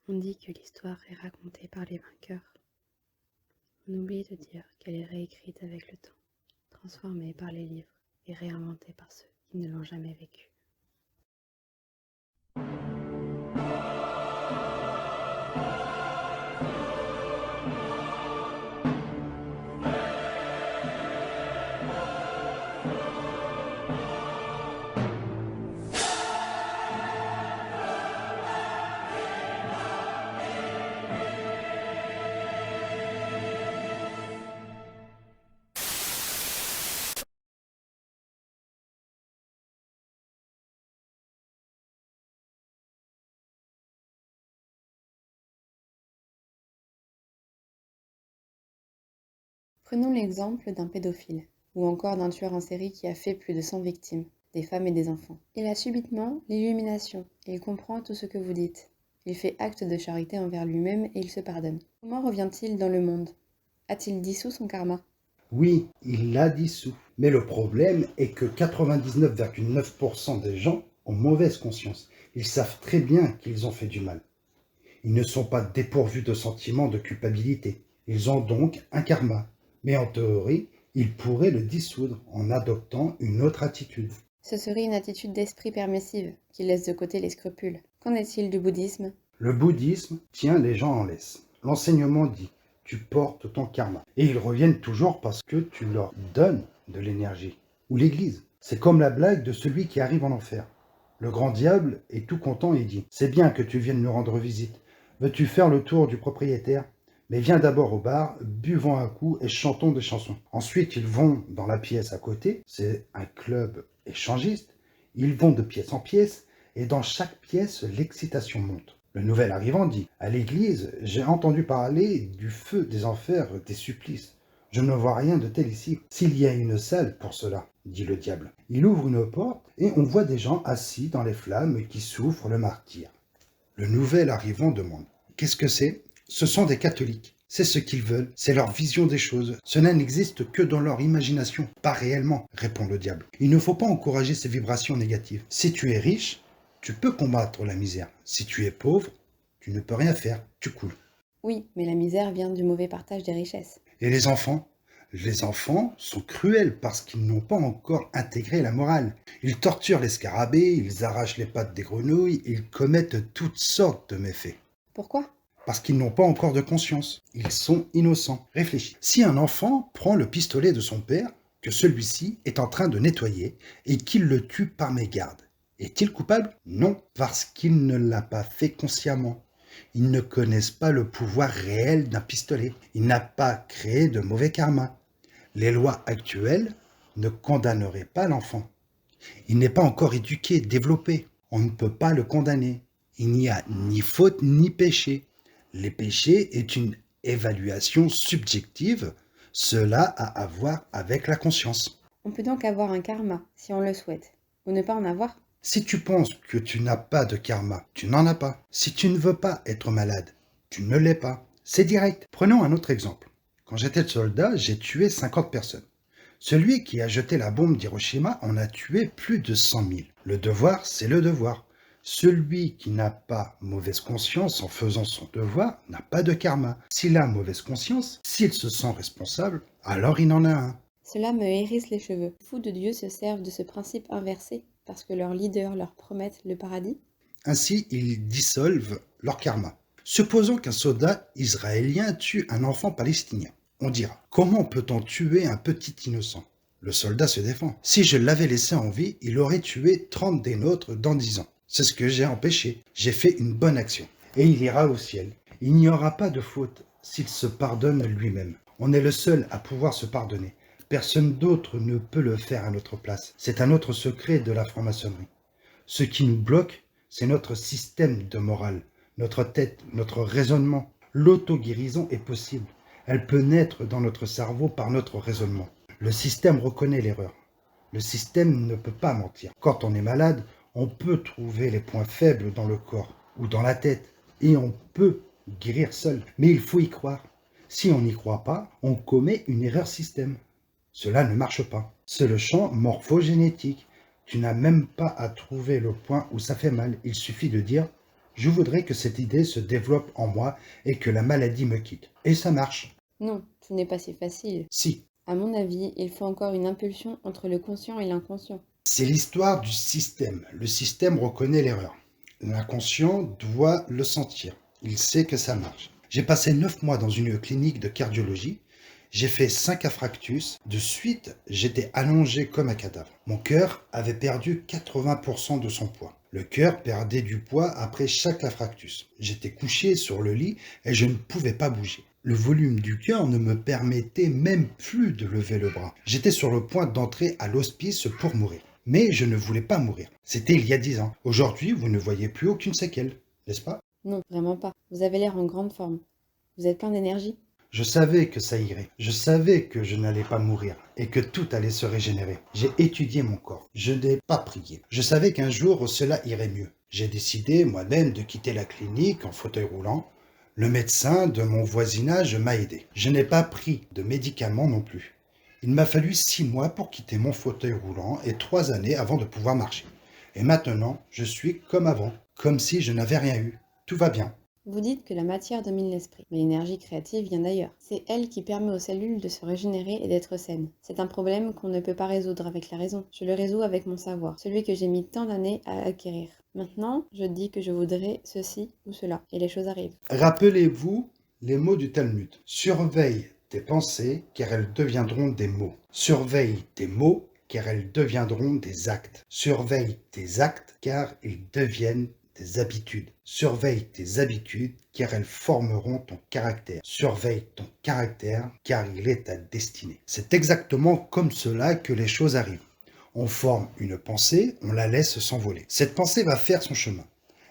On dit que l'histoire est racontée par les vainqueurs. On oublie de dire qu'elle est réécrite avec le temps, transformée par les livres et réinventée par ceux qui ne l'ont jamais vécue. Prenons l'exemple d'un pédophile, ou encore d'un tueur en série qui a fait plus de 100 victimes, des femmes et des enfants. Il a subitement l'illumination, il comprend tout ce que vous dites. Il fait acte de charité envers lui-même et il se pardonne. Comment revient-il dans le monde? A-t-il dissous son karma? Oui, il l'a dissous. Mais le problème est que 99,9% des gens ont mauvaise conscience. Ils savent très bien qu'ils ont fait du mal. Ils ne sont pas dépourvus de sentiments de culpabilité. Ils ont donc un karma. Mais en théorie, ils pourraient le dissoudre en adoptant une autre attitude. Ce serait une attitude d'esprit permissive, qui laisse de côté les scrupules. Qu'en est-il du bouddhisme? Le bouddhisme tient les gens en laisse. L'enseignement dit tu portes ton karma. Et ils reviennent toujours parce que tu leur donnes de l'énergie. Ou l'église. C'est comme la blague de celui qui arrive en enfer. Le grand diable est tout content et dit c'est bien que tu viennes nous rendre visite. Veux-tu faire le tour du propriétaire? Mais viens d'abord au bar, buvons un coup et chantons des chansons. Ensuite, ils vont dans la pièce à côté, c'est un club échangiste. Ils vont de pièce en pièce et dans chaque pièce, l'excitation monte. Le nouvel arrivant dit à l'église, j'ai entendu parler du feu des enfers, des supplices. Je ne vois rien de tel ici. S'il y a une salle pour cela, dit le diable. Il ouvre une porte et on voit des gens assis dans les flammes qui souffrent le martyre. Le nouvel arrivant demande qu'est-ce que c'est? Ce sont des catholiques. C'est ce qu'ils veulent, c'est leur vision des choses. Cela n'existe que dans leur imagination, pas réellement, répond le diable. Il ne faut pas encourager ces vibrations négatives. Si tu es riche, tu peux combattre la misère. Si tu es pauvre, tu ne peux rien faire, tu coules. Oui, mais la misère vient du mauvais partage des richesses. Et les enfants? Les enfants sont cruels parce qu'ils n'ont pas encore intégré la morale. Ils torturent les scarabées, ils arrachent les pattes des grenouilles, ils commettent toutes sortes de méfaits. Pourquoi? Parce qu'ils n'ont pas encore de conscience. Ils sont innocents. Réfléchis. Si un enfant prend le pistolet de son père, que celui-ci est en train de nettoyer, et qu'il le tue par mégarde, est-il coupable? Non, parce qu'il ne l'a pas fait consciemment. Ils ne connaissent pas le pouvoir réel d'un pistolet. Il n'a pas créé de mauvais karma. Les lois actuelles ne condamneraient pas l'enfant. Il n'est pas encore éduqué, développé. On ne peut pas le condamner. Il n'y a ni faute ni péché. Les péchés est une évaluation subjective. Cela a à voir avec la conscience. On peut donc avoir un karma, si on le souhaite, ou ne pas en avoir. Si tu penses que tu n'as pas de karma, tu n'en as pas. Si tu ne veux pas être malade, tu ne l'es pas. C'est direct. Prenons un autre exemple. Quand j'étais soldat, j'ai tué 50 personnes. Celui qui a jeté la bombe d'Hiroshima en a tué plus de 100 000. Le devoir, c'est le devoir. Celui qui n'a pas mauvaise conscience en faisant son devoir n'a pas de karma. S'il a mauvaise conscience, s'il se sent responsable, alors il en a un. Cela me hérisse les cheveux. Les fous de Dieu se servent de ce principe inversé parce que leurs leaders leur promettent le paradis. Ainsi, ils dissolvent leur karma. Supposons qu'un soldat israélien tue un enfant palestinien. On dira, comment peut-on tuer un petit innocent? Le soldat se défend. Si je l'avais laissé en vie, il aurait tué 30 des nôtres dans 10 ans. C'est ce que j'ai empêché. J'ai fait une bonne action. Et il ira au ciel. Il n'y aura pas de faute s'il se pardonne lui-même. On est le seul à pouvoir se pardonner. Personne d'autre ne peut le faire à notre place. C'est un autre secret de la franc-maçonnerie. Ce qui nous bloque, c'est notre système de morale, notre tête, notre raisonnement. L'auto-guérison est possible. Elle peut naître dans notre cerveau par notre raisonnement. Le système reconnaît l'erreur. Le système ne peut pas mentir. Quand on est malade, on peut trouver les points faibles dans le corps ou dans la tête et on peut guérir seul. Mais il faut y croire. Si on n'y croit pas, on commet une erreur système. Cela ne marche pas. C'est le champ morphogénétique. Tu n'as même pas à trouver le point où ça fait mal. Il suffit de dire Je voudrais que cette idée se développe en moi et que la maladie me quitte. Et ça marche. Non, tout n'est pas si facile. Si. À mon avis, il faut encore une impulsion entre le conscient et l'inconscient. C'est l'histoire du système. Le système reconnaît l'erreur. L'inconscient doit le sentir. Il sait que ça marche. J'ai passé 9 mois dans une clinique de cardiologie. J'ai fait 5 infarctus. De suite, j'étais allongé comme un cadavre. Mon cœur avait perdu 80% de son poids. Le cœur perdait du poids après chaque infarctus. J'étais couché sur le lit et je ne pouvais pas bouger. Le volume du cœur ne me permettait même plus de lever le bras. J'étais sur le point d'entrer à l'hospice pour mourir. Mais je ne voulais pas mourir. C'était il y a 10 ans. Aujourd'hui, vous ne voyez plus aucune séquelle, n'est-ce pas? Non, vraiment pas. Vous avez l'air en grande forme. Vous êtes plein d'énergie. Je savais que ça irait. Je savais que je n'allais pas mourir et que tout allait se régénérer. J'ai étudié mon corps. Je n'ai pas prié. Je savais qu'un jour cela irait mieux. J'ai décidé moi-même de quitter la clinique en fauteuil roulant. Le médecin de mon voisinage m'a aidé. Je n'ai pas pris de médicaments non plus. Il m'a fallu 6 mois pour quitter mon fauteuil roulant et 3 années avant de pouvoir marcher. Et maintenant, je suis comme avant, comme si je n'avais rien eu. Tout va bien. Vous dites que la matière domine l'esprit, mais l'énergie créative vient d'ailleurs. C'est elle qui permet aux cellules de se régénérer et d'être saines. C'est un problème qu'on ne peut pas résoudre avec la raison. Je le résous avec mon savoir, celui que j'ai mis tant d'années à acquérir. Maintenant, je dis que je voudrais ceci ou cela, et les choses arrivent. Rappelez-vous les mots du Talmud. Surveille tes pensées, car elles deviendront des mots. Surveille tes mots, car elles deviendront des actes. Surveille tes actes, car ils deviennent des habitudes. Surveille tes habitudes, car elles formeront ton caractère. Surveille ton caractère, car il est ta destinée. C'est exactement comme cela que les choses arrivent. On forme une pensée, on la laisse s'envoler. Cette pensée va faire son chemin.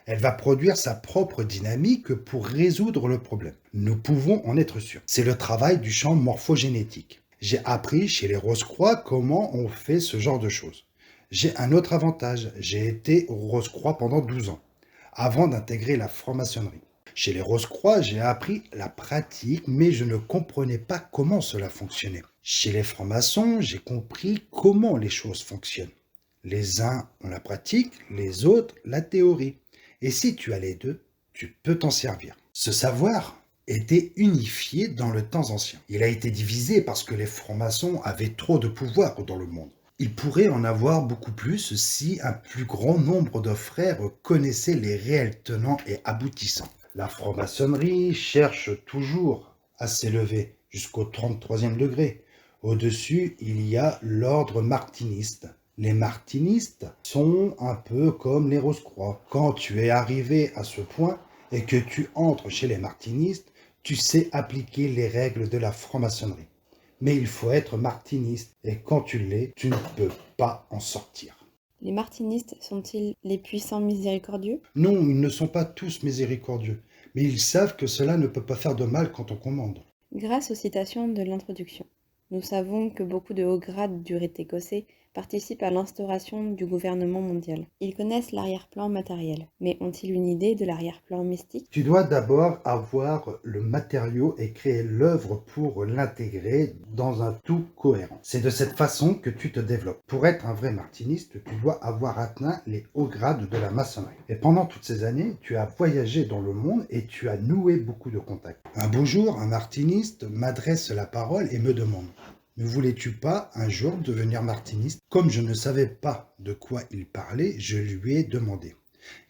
Elle va produire sa propre dynamique pour résoudre le problème. Nous pouvons en être sûrs. C'est le travail du champ morphogénétique. J'ai appris chez les Rose-Croix comment on fait ce genre de choses. J'ai un autre avantage. J'ai été Rose-Croix pendant 12 ans, avant d'intégrer la franc-maçonnerie. Chez les Rose-Croix, j'ai appris la pratique, mais je ne comprenais pas comment cela fonctionnait. Chez les francs-maçons, j'ai compris comment les choses fonctionnent. Les uns ont la pratique, les autres la théorie. Et si tu as les deux, tu peux t'en servir. Ce savoir était unifié dans le temps ancien. Il a été divisé parce que les francs-maçons avaient trop de pouvoir dans le monde. Il pourrait en avoir beaucoup plus si un plus grand nombre de frères connaissaient les réels tenants et aboutissants. La franc-maçonnerie cherche toujours à s'élever jusqu'au 33e degré. Au-dessus, il y a l'ordre martiniste. Les martinistes sont un peu comme les Rose-Croix. Quand tu es arrivé à ce point et que tu entres chez les martinistes, tu sais appliquer les règles de la franc-maçonnerie. Mais il faut être martiniste et quand tu l'es, tu ne peux pas en sortir. Les martinistes sont-ils les puissants miséricordieux? Non, ils ne sont pas tous miséricordieux, mais ils savent que cela ne peut pas faire de mal quand on commande. Grâce aux citations de l'introduction, nous savons que beaucoup de hauts grades du rite écossais participent à l'instauration du gouvernement mondial. Ils connaissent l'arrière-plan matériel, mais ont-ils une idée de l'arrière-plan mystique? Tu dois d'abord avoir le matériau et créer l'œuvre pour l'intégrer dans un tout cohérent. C'est de cette façon que tu te développes. Pour être un vrai martiniste, tu dois avoir atteint les hauts grades de la maçonnerie. Et pendant toutes ces années, tu as voyagé dans le monde et tu as noué beaucoup de contacts. Un beau jour, un martiniste m'adresse la parole et me demande: ne voulais-tu pas un jour devenir martiniste? Comme je ne savais pas de quoi il parlait, je lui ai demandé: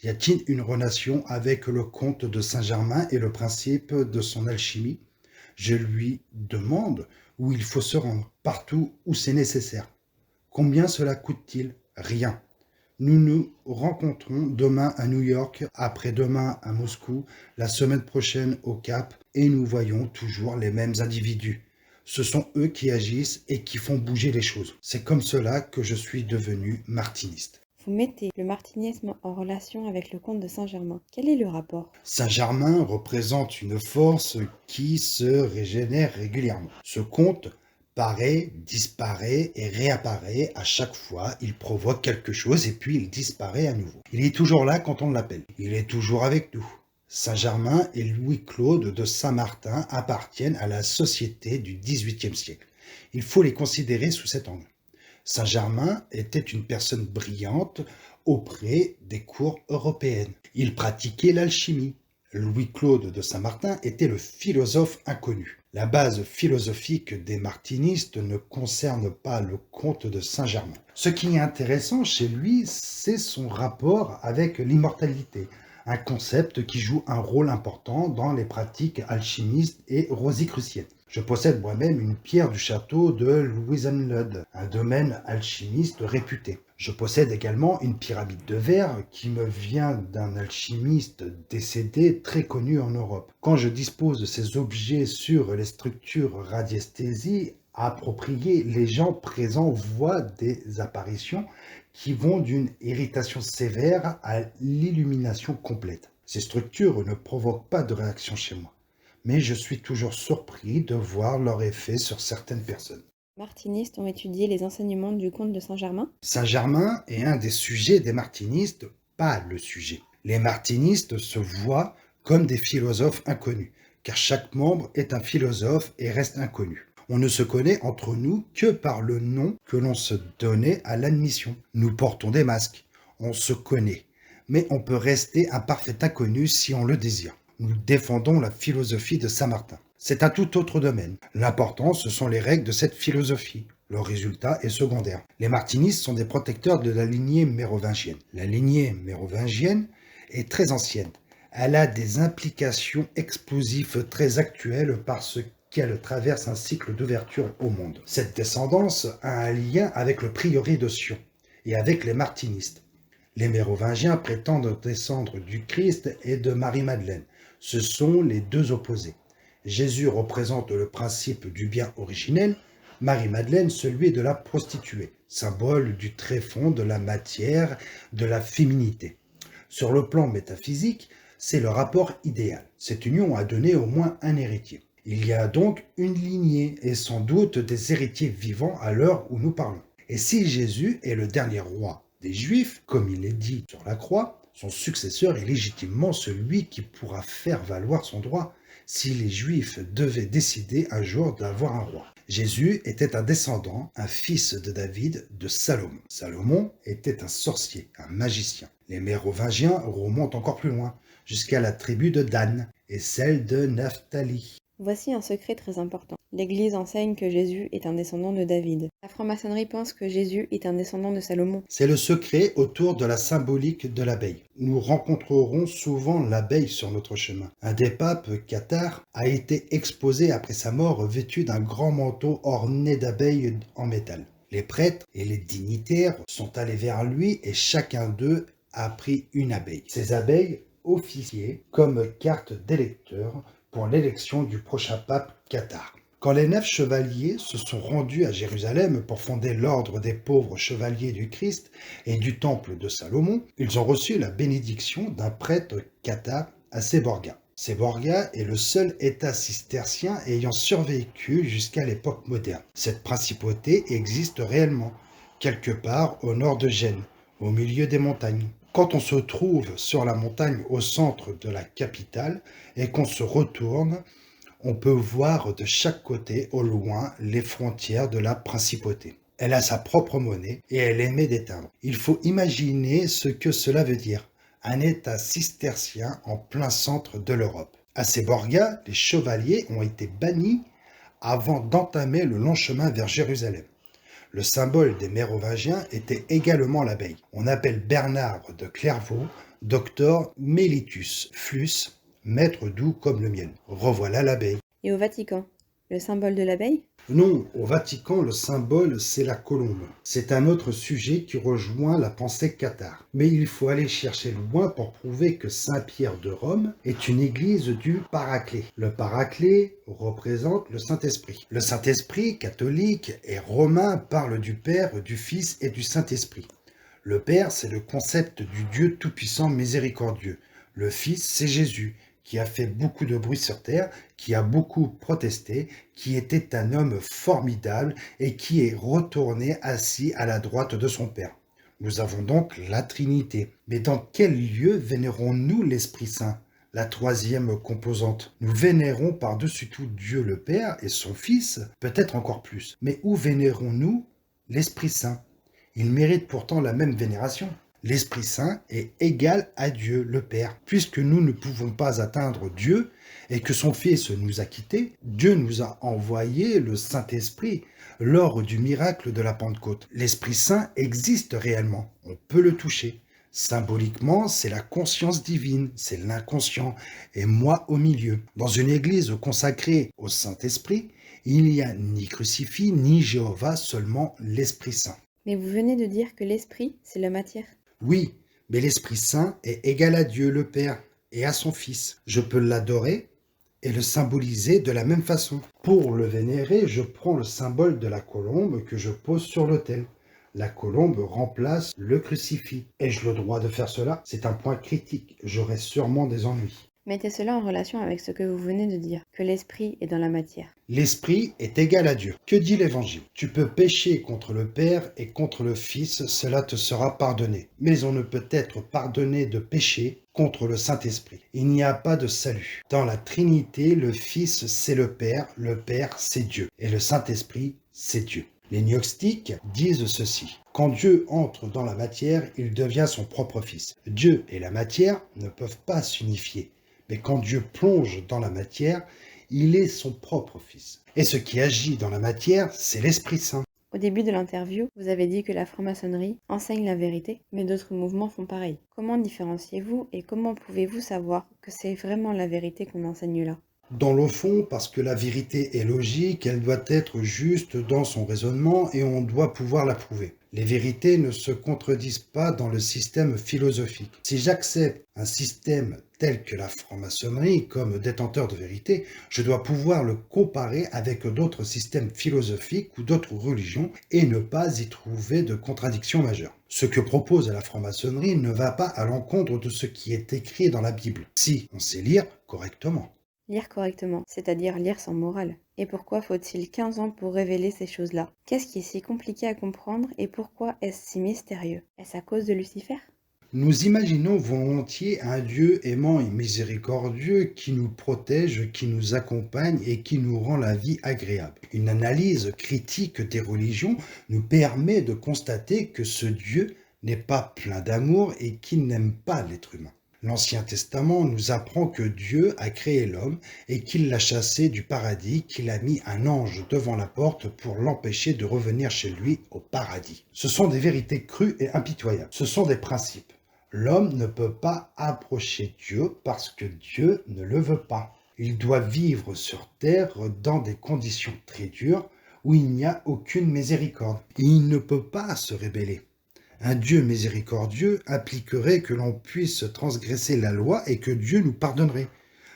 y a-t-il une relation avec le comte de Saint-Germain et le principe de son alchimie? Je lui demande où il faut se rendre, partout où c'est nécessaire. Combien cela coûte-t-il? Rien. Nous nous rencontrons demain à New York, après-demain à Moscou, la semaine prochaine au Cap, et nous voyons toujours les mêmes individus. Ce sont eux qui agissent et qui font bouger les choses. C'est comme cela que je suis devenu martiniste. Vous mettez le martinisme en relation avec le comte de Saint-Germain. Quel est le rapport? Saint-Germain représente une force qui se régénère régulièrement. Ce comte paraît, disparaît et réapparaît à chaque fois. Il provoque quelque chose et puis il disparaît à nouveau. Il est toujours là quand on l'appelle. Il est toujours avec nous. Saint-Germain et Louis-Claude de Saint-Martin appartiennent à la société du XVIIIe siècle. Il faut les considérer sous cet angle. Saint-Germain était une personne brillante auprès des cours européennes. Il pratiquait l'alchimie. Louis-Claude de Saint-Martin était le philosophe inconnu. La base philosophique des martinistes ne concerne pas le comte de Saint-Germain. Ce qui est intéressant chez lui, c'est son rapport avec l'immortalité, un concept qui joue un rôle important dans les pratiques alchimistes et rosicruciennes. Je possède moi-même une pierre du château de Louisenlud, un domaine alchimiste réputé. Je possède également une pyramide de verre qui me vient d'un alchimiste décédé très connu en Europe. Quand je dispose de ces objets sur les structures radiesthésie appropriées, les gens présents voient des apparitions qui vont d'une irritation sévère à l'illumination complète. Ces structures ne provoquent pas de réaction chez moi, mais je suis toujours surpris de voir leur effet sur certaines personnes. Martinistes ont étudié les enseignements du comte de Saint-Germain. Saint-Germain est un des sujets des martinistes, pas le sujet. Les martinistes se voient comme des philosophes inconnus, car chaque membre est un philosophe et reste inconnu. On ne se connaît entre nous que par le nom que l'on se donnait à l'admission. Nous portons des masques, on se connaît, mais on peut rester un parfait inconnu si on le désire. Nous défendons la philosophie de Saint-Martin. C'est un tout autre domaine. L'important, ce sont les règles de cette philosophie. Le résultat est secondaire. Les martinistes sont des protecteurs de la lignée mérovingienne. La lignée mérovingienne est très ancienne. Elle a des implications explosives très actuelles parce qu'elle traverse un cycle d'ouverture au monde. Cette descendance a un lien avec le prieuré de Sion et avec les martinistes. Les mérovingiens prétendent descendre du Christ et de Marie-Madeleine. Ce sont les deux opposés. Jésus représente le principe du bien originel, Marie-Madeleine celui de la prostituée, symbole du tréfonds, de la matière, de la féminité. Sur le plan métaphysique, c'est le rapport idéal. Cette union a donné au moins un héritier. Il y a donc une lignée et sans doute des héritiers vivants à l'heure où nous parlons. Et si Jésus est le dernier roi des Juifs, comme il est dit sur la croix, son successeur est légitimement celui qui pourra faire valoir son droit si les Juifs devaient décider un jour d'avoir un roi. Jésus était un descendant, un fils de David, de Salomon. Salomon était un sorcier, un magicien. Les Mérovingiens remontent encore plus loin, jusqu'à la tribu de Dan et celle de Naphtali. Voici un secret très important. L'Église enseigne que Jésus est un descendant de David. La franc-maçonnerie pense que Jésus est un descendant de Salomon. C'est le secret autour de la symbolique de l'abeille. Nous rencontrerons souvent l'abeille sur notre chemin. Un des papes, Cathare, a été exposé après sa mort vêtu d'un grand manteau orné d'abeilles en métal. Les prêtres et les dignitaires sont allés vers lui et chacun d'eux a pris une abeille. Ces abeilles officiaient comme carte d'électeur pour l'élection du prochain pape Cathare. Quand les 9 chevaliers se sont rendus à Jérusalem pour fonder l'ordre des pauvres chevaliers du Christ et du temple de Salomon, ils ont reçu la bénédiction d'un prêtre cathare à Séborga. Séborga est le seul état cistercien ayant survécu jusqu'à l'époque moderne. Cette principauté existe réellement, quelque part au nord de Gênes, au milieu des montagnes. Quand on se trouve sur la montagne au centre de la capitale et qu'on se retourne, on peut voir de chaque côté, au loin, les frontières de la principauté. Elle a sa propre monnaie et elle émet des timbres. Il faut imaginer ce que cela veut dire. Un état cistercien en plein centre de l'Europe. À Séborga, les chevaliers ont été bannis avant d'entamer le long chemin vers Jérusalem. Le symbole des Mérovingiens était également l'abeille. On appelle Bernard de Clairvaux Doctor Mellitus Flus, maître doux comme le miel. Revoilà l'abeille. Et au Vatican, le symbole de l'abeille? Non, au Vatican, le symbole, c'est la colombe. C'est un autre sujet qui rejoint la pensée cathare. Mais il faut aller chercher loin pour prouver que Saint-Pierre de Rome est une église du Paraclet. Le Paraclet représente le Saint-Esprit. Le Saint-Esprit, catholique et romain, parle du Père, du Fils et du Saint-Esprit. Le Père, c'est le concept du Dieu tout-puissant miséricordieux. Le Fils, c'est Jésus, qui a fait beaucoup de bruit sur terre, qui a beaucoup protesté, qui était un homme formidable et qui est retourné assis à la droite de son Père. Nous avons donc la Trinité. Mais dans quel lieu vénérons-nous l'Esprit Saint, la troisième composante? Nous vénérons par-dessus tout Dieu le Père et son Fils, peut-être encore plus. Mais où vénérons-nous l'Esprit Saint? Il mérite pourtant la même vénération. L'Esprit Saint est égal à Dieu le Père. Puisque nous ne pouvons pas atteindre Dieu et que son Fils nous a quittés, Dieu nous a envoyé le Saint-Esprit lors du miracle de la Pentecôte. L'Esprit Saint existe réellement, on peut le toucher. Symboliquement, c'est la conscience divine, c'est l'inconscient, et moi au milieu. Dans une église consacrée au Saint-Esprit, il n'y a ni crucifix, ni Jéhovah, seulement l'Esprit Saint. Mais vous venez de dire que l'esprit, c'est la matière. Oui, mais l'Esprit Saint est égal à Dieu le Père et à son Fils. Je peux l'adorer et le symboliser de la même façon. Pour le vénérer, je prends le symbole de la colombe que je pose sur l'autel. La colombe remplace le crucifix. Ai-je le droit de faire cela? C'est un point critique. J'aurai sûrement des ennuis. Mettez cela en relation avec ce que vous venez de dire, que l'esprit est dans la matière. L'Esprit est égal à Dieu. Que dit l'Évangile? Tu peux pécher contre le Père et contre le Fils, cela te sera pardonné. Mais on ne peut être pardonné de pécher contre le Saint-Esprit. Il n'y a pas de salut. Dans la Trinité, le Fils c'est le Père c'est Dieu, et le Saint-Esprit c'est Dieu. Les gnostiques disent ceci. Quand Dieu entre dans la matière, il devient son propre Fils. Dieu et la matière ne peuvent pas s'unifier. Mais quand Dieu plonge dans la matière, il est son propre Fils. Et ce qui agit dans la matière, c'est l'Esprit Saint. Au début de l'interview, vous avez dit que la franc-maçonnerie enseigne la vérité, mais d'autres mouvements font pareil. Comment différenciez-vous et comment pouvez-vous savoir que c'est vraiment la vérité qu'on enseigne là? Dans le fond, parce que la vérité est logique, elle doit être juste dans son raisonnement et on doit pouvoir la prouver. Les vérités ne se contredisent pas dans le système philosophique. Si j'accepte un système tel que la franc-maçonnerie comme détenteur de vérité, je dois pouvoir le comparer avec d'autres systèmes philosophiques ou d'autres religions et ne pas y trouver de contradiction majeure. Ce que propose la franc-maçonnerie ne va pas à l'encontre de ce qui est écrit dans la Bible, si on sait lire correctement. Lire correctement, c'est-à-dire lire sans morale. Et pourquoi faut-il 15 ans pour révéler ces choses-là? Qu'est-ce qui est si compliqué à comprendre et pourquoi est-ce si mystérieux? Est-ce à cause de Lucifer? Nous imaginons volontiers un Dieu aimant et miséricordieux qui nous protège, qui nous accompagne et qui nous rend la vie agréable. Une analyse critique des religions nous permet de constater que ce Dieu n'est pas plein d'amour et qu'il n'aime pas l'être humain. L'Ancien Testament nous apprend que Dieu a créé l'homme et qu'il l'a chassé du paradis, qu'il a mis un ange devant la porte pour l'empêcher de revenir chez lui au paradis. Ce sont des vérités crues et impitoyables. Ce sont des principes. L'homme ne peut pas approcher Dieu parce que Dieu ne le veut pas. Il doit vivre sur terre dans des conditions très dures où il n'y a aucune miséricorde. Il ne peut pas se rébeller. Un Dieu miséricordieux impliquerait que l'on puisse transgresser la loi et que Dieu nous pardonnerait.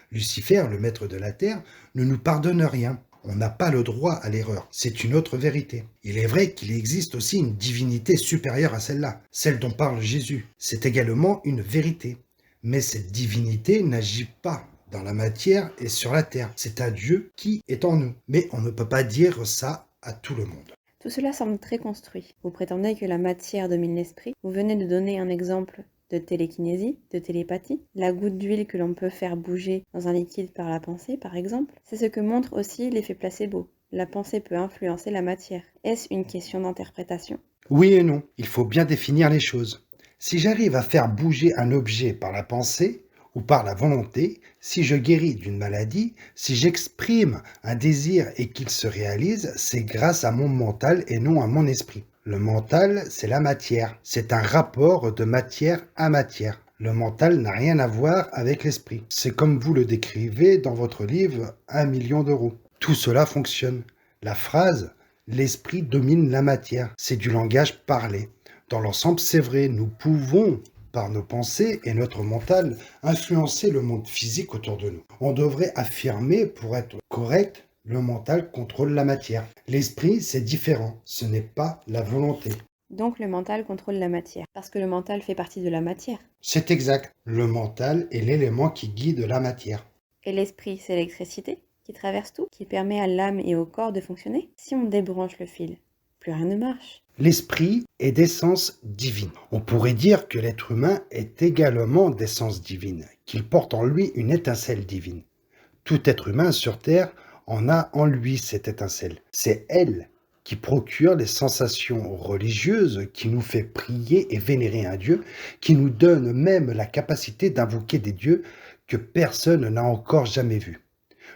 Lucifer, le maître de la terre, ne nous pardonne rien. On n'a pas le droit à l'erreur. C'est une autre vérité. Il est vrai qu'il existe aussi une divinité supérieure à celle-là, celle dont parle Jésus. C'est également une vérité. Mais cette divinité n'agit pas dans la matière et sur la terre. C'est un Dieu qui est en nous. Mais on ne peut pas dire ça à tout le monde. Tout cela semble très construit. Vous prétendez que la matière domine l'esprit. Vous venez de donner un exemple de télékinésie, de télépathie. La goutte d'huile que l'on peut faire bouger dans un liquide par la pensée, par exemple. C'est ce que montre aussi l'effet placebo. La pensée peut influencer la matière. Est-ce une question d'interprétation? Oui et non. Il faut bien définir les choses. Si j'arrive à faire bouger un objet par la pensée, ou par la volonté, si je guéris d'une maladie, si j'exprime un désir et qu'il se réalise, c'est grâce à mon mental et non à mon esprit. Le mental, c'est la matière. C'est un rapport de matière à matière. Le mental n'a rien à voir avec l'esprit. C'est comme vous le décrivez dans votre livre « 1 million d'euros ». Tout cela fonctionne. La phrase « l'esprit domine la matière », c'est du langage parlé. Dans l'ensemble, c'est vrai, nous pouvons par nos pensées et notre mental, influencer le monde physique autour de nous. On devrait affirmer, pour être correct, le mental contrôle la matière. L'esprit, c'est différent, ce n'est pas la volonté. Donc le mental contrôle la matière, parce que le mental fait partie de la matière. C'est exact, le mental est l'élément qui guide la matière. Et l'esprit, c'est l'électricité qui traverse tout, qui permet à l'âme et au corps de fonctionner. Si on débranche le fil, plus rien ne marche. L'esprit est d'essence divine. On pourrait dire que l'être humain est également d'essence divine, qu'il porte en lui une étincelle divine. Tout être humain sur Terre en a en lui cette étincelle. C'est elle qui procure les sensations religieuses, qui nous fait prier et vénérer un Dieu, qui nous donne même la capacité d'invoquer des dieux que personne n'a encore jamais vus.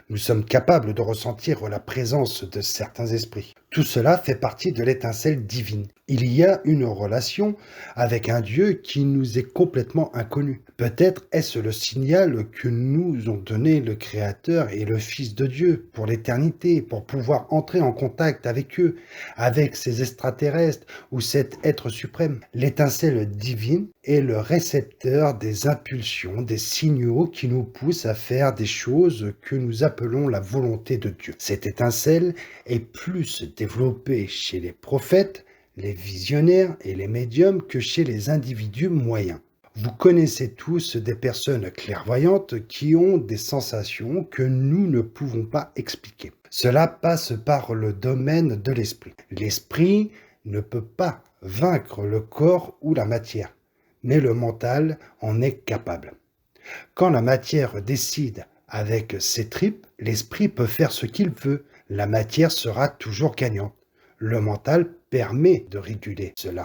Nous sommes capables de ressentir la présence de certains esprits. Tout cela fait partie de l'étincelle divine. Il y a une relation avec un Dieu qui nous est complètement inconnu. Peut-être est-ce le signal que nous ont donné le Créateur et le Fils de Dieu pour l'éternité, pour pouvoir entrer en contact avec eux, avec ces extraterrestres ou cet être suprême. L'étincelle divine est le récepteur des impulsions, des signaux qui nous poussent à faire des choses que nous appelons la volonté de Dieu. Cette étincelle est plus développée chez les prophètes, les visionnaires et les médiums que chez les individus moyens. Vous connaissez tous des personnes clairvoyantes qui ont des sensations que nous ne pouvons pas expliquer. Cela passe par le domaine de l'esprit. L'esprit ne peut pas vaincre le corps ou la matière, mais le mental en est capable. Quand la matière décide avec ses tripes, l'esprit peut faire ce qu'il veut. La matière sera toujours gagnante. Le mental permet de réguler cela.